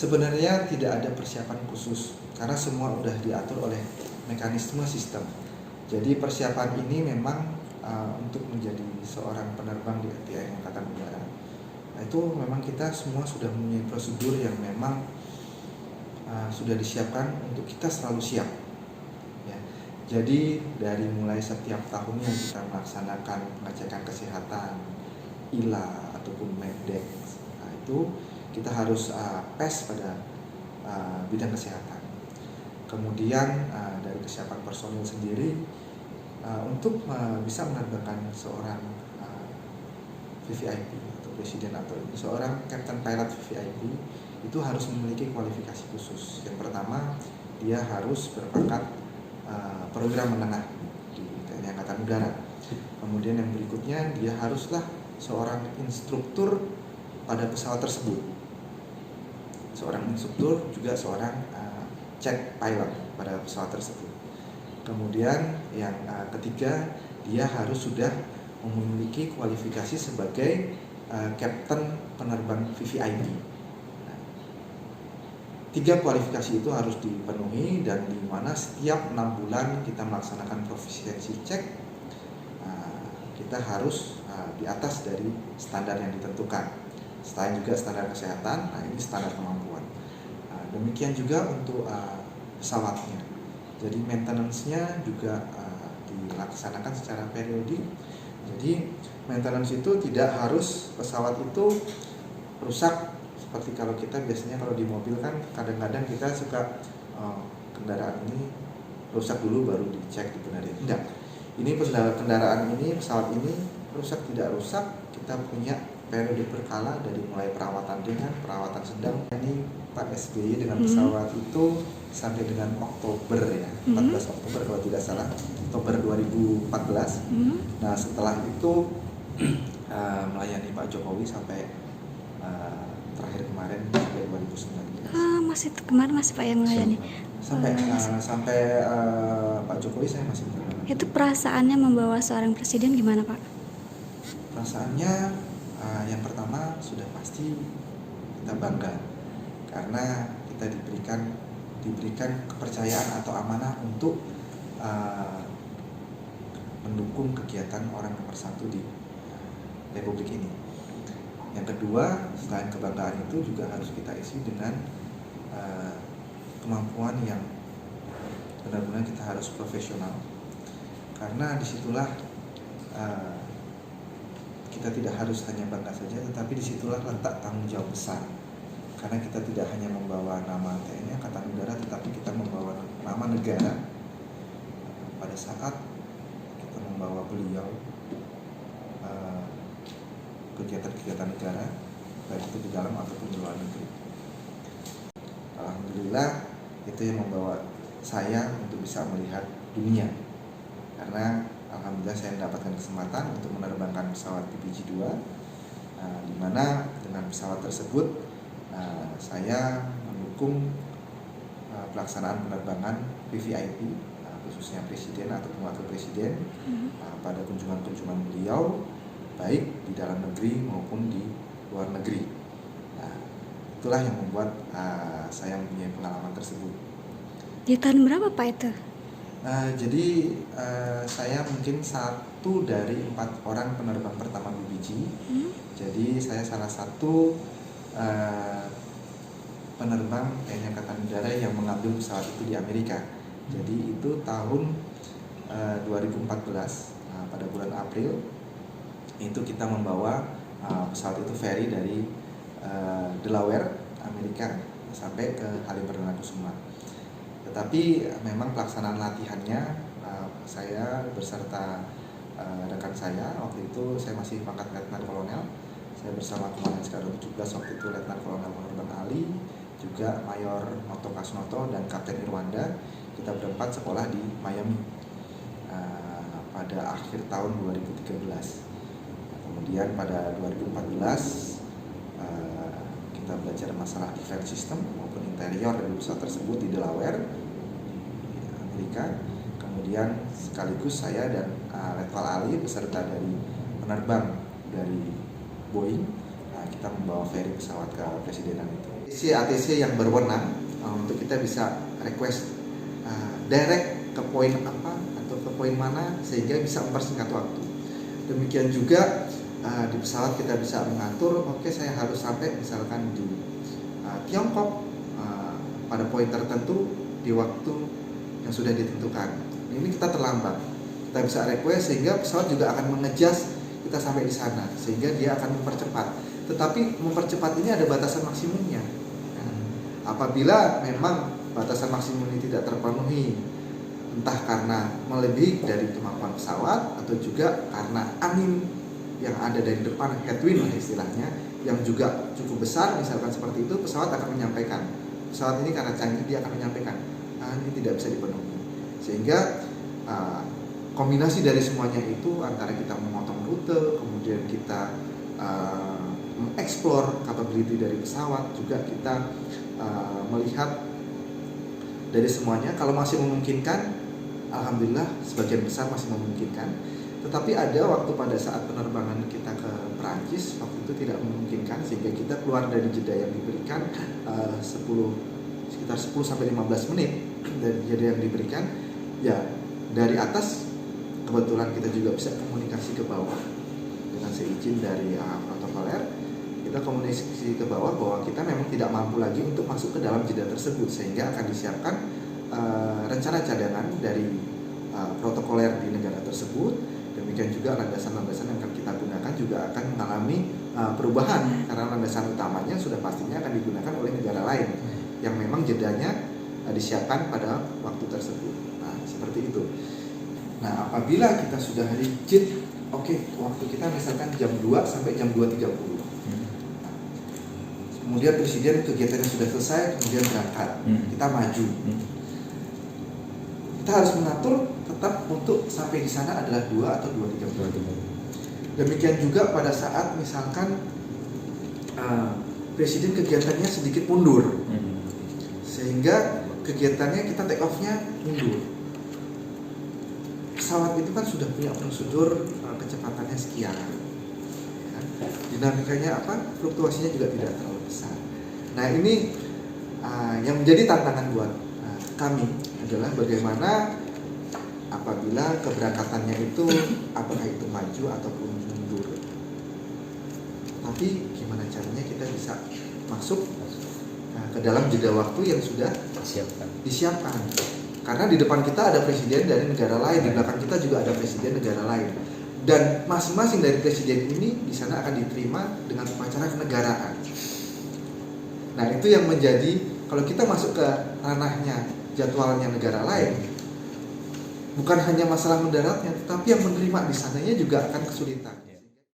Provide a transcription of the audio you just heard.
Sebenarnya tidak ada persiapan khusus karena semua sudah diatur oleh mekanisme sistem. Jadi persiapan ini memang untuk menjadi seorang penerbang di TNI Angkatan Udara. Nah, itu memang kita semua sudah mempunyai prosedur yang memang sudah disiapkan untuk kita selalu siap. Ya. Jadi dari mulai setiap tahunnya kita melaksanakan pengecekan kesehatan, ILA ataupun meddex, nah itu kita harus PES pada bidang kesehatan. Kemudian dari kesiapan personil sendiri untuk bisa menerbangkan seorang VVIP atau presiden atau seorang captain pilot VVIP itu harus memiliki kualifikasi khusus. Yang pertama, dia harus berpangkat perwira menengah di TNI Angkatan Udara. Kemudian yang berikutnya, dia haruslah seorang instruktur pada pesawat tersebut. Seorang instruktur juga seorang check pilot pada pesawat tersebut. Kemudian yang ketiga, dia harus sudah memiliki kualifikasi sebagai kapten penerbang VVIP. Nah, 3 kualifikasi itu harus dipenuhi dan di mana setiap 6 bulan kita melaksanakan proficiency check, kita harus di atas dari standar yang ditentukan. Selain juga standar kesehatan, nah ini standar kemampuan. Demikian juga untuk pesawatnya. Jadi maintenance-nya juga dilaksanakan secara periodik. Jadi maintenance itu tidak harus pesawat itu rusak seperti kalau kita biasanya kalau di mobil kan kadang-kadang kita suka kendaraan ini rusak dulu baru dicek dibenerin. Tidak. Ini kendaraan ini, pesawat ini rusak tidak rusak, kita punya periode berkala dari mulai perawatan ringan, perawatan sedang. Ini Pak SBY dengan pesawat itu sampai dengan Oktober ya, 14 Oktober kalau tidak salah, Oktober 2014. Nah setelah itu melayani Pak Jokowi sampai terakhir kemarin sampai 2019. Masih kemarin masih Pak yang melayani. Sampai Pak Jokowi saya masih melayani. Itu perasaannya membawa seorang presiden gimana Pak? Perasaannya yang pertama sudah pasti kita bangga karena kita diberikan kepercayaan atau amanah untuk mendukung kegiatan orang nomor 1 di Republik ini. Yang kedua, selain kebanggaan itu juga harus kita isi dengan kemampuan yang benar-benar kita harus profesional. Karena disitulah kita tidak harus hanya bangga saja, tetapi disitulah letak tanggung jawab besar. Karena kita tidak hanya membawa nama TNI Angkatan Udara, tetapi kita membawa nama negara. Pada saat kita membawa beliau kegiatan-kegiatan negara, baik itu di dalam ataupun di luar negeri. Alhamdulillah itu yang membawa saya untuk bisa melihat dunia. Karena alhamdulillah saya mendapatkan kesempatan untuk menerbangkan pesawat PPG-2, di mana dengan pesawat tersebut saya mendukung pelaksanaan penerbangan VVIP, khususnya presiden atau wakil presiden pada kunjungan-kunjungan beliau, baik di dalam negeri maupun di luar negeri. Nah, itulah yang membuat saya mempunyai pengalaman tersebut. Di tahun berapa Pak itu? Jadi saya mungkin 1 dari 4 orang penerbang pertama BBG. Jadi saya salah satu penerbang TNI Angkatan Udara yang mengambil pesawat itu di Amerika. Jadi itu tahun 2014 pada bulan April itu kita membawa pesawat itu ferry dari Delaware, Amerika sampai ke Halim Perdana Kusuma. Tetapi memang pelaksanaan latihannya saya beserta rekan saya, waktu itu saya masih pangkat Letnan Kolonel, saya bersama Komandan Skadron 17 waktu itu Letnan Kolonel Muhammad Ali, juga Mayor Noto Kasnoto dan Kapten Irwanda. Kita berempat sekolah di Miami pada akhir tahun 2013. Kemudian pada 2014 kita belajar masalah defense system maupun interior dari pesawat tersebut di Delaware, di Amerika. Kemudian sekaligus saya dan Letwal Ali beserta dari penerbang dari Boeing, kita membawa ferry pesawat ke presidenan itu. ATC yang berwenang untuk kita bisa request direct ke poin apa atau ke poin mana sehingga bisa mempersingkat waktu. Demikian juga di pesawat kita bisa mengatur, oke, saya harus sampai misalkan di Tiongkok pada poin tertentu di waktu yang sudah ditentukan. Ini kita terlambat, kita bisa request sehingga pesawat juga akan mengejas kita sampai di sana sehingga dia akan mempercepat. Tetapi mempercepat ini ada batasan maksimumnya. Apabila memang batasan maksimum ini tidak terpenuhi, entah karena melebihi dari kemampuan pesawat atau juga karena angin yang ada dari depan, headwind lah istilahnya, yang juga cukup besar, misalkan seperti itu, pesawat akan menyampaikan, pesawat ini karena canggih dia akan menyampaikan, ini tidak bisa dipenuhi. Sehingga kombinasi dari semuanya itu antara kita memotong rute, kemudian kita mengeksplor capability dari pesawat, juga kita melihat dari semuanya. Kalau masih memungkinkan, alhamdulillah sebagian besar masih memungkinkan. Tetapi ada waktu pada saat penerbangan kita ke Perancis, waktu itu tidak memungkinkan sehingga kita keluar dari jeda yang diberikan sekitar 10-15 menit dari jeda yang diberikan. Ya, dari atas kebetulan kita juga bisa komunikasi ke bawah dengan seizin dari protokoler. Kita komunikasi ke bawah bahwa kita memang tidak mampu lagi untuk masuk ke dalam jeda tersebut sehingga akan disiapkan rencana cadangan dari protokoler di negara tersebut. Demikian juga landasan-landasan yang akan kita gunakan juga akan mengalami perubahan karena landasan utamanya sudah pastinya akan digunakan oleh negara lain yang memang jedanya disiapkan pada waktu tersebut. Nah, seperti itu. Nah, apabila kita sudah rigid, waktu kita misalkan jam 2 sampai jam 2.30. Kemudian presiden kegiatannya sudah selesai, kemudian berangkat. Kita maju. Kita harus mengatur tetap untuk sampai di sana adalah 2 atau 2.30. Demikian juga pada saat misalkan presiden kegiatannya sedikit mundur, sehingga kegiatannya kita take off-nya mundur. Pesawat itu kan sudah punya prosedur kecepatannya sekian. Dinamikanya fluktuasinya juga tidak terlalu besar. Nah, ini yang menjadi tantangan buat kami adalah bagaimana apabila keberangkatannya itu apakah itu maju ataupun mundur. Tapi gimana caranya kita bisa masuk ke dalam jeda waktu yang sudah disiapkan. Karena di depan kita ada presiden dari negara lain, di belakang kita juga ada presiden negara lain. Dan masing-masing dari presiden ini di sana akan diterima dengan upacara kenegaraan. Nah, itu yang menjadi, kalau kita masuk ke ranahnya jadwalnya negara lain, bukan hanya masalah mendaratnya, tetapi yang menerima di sananya juga akan kesulitan.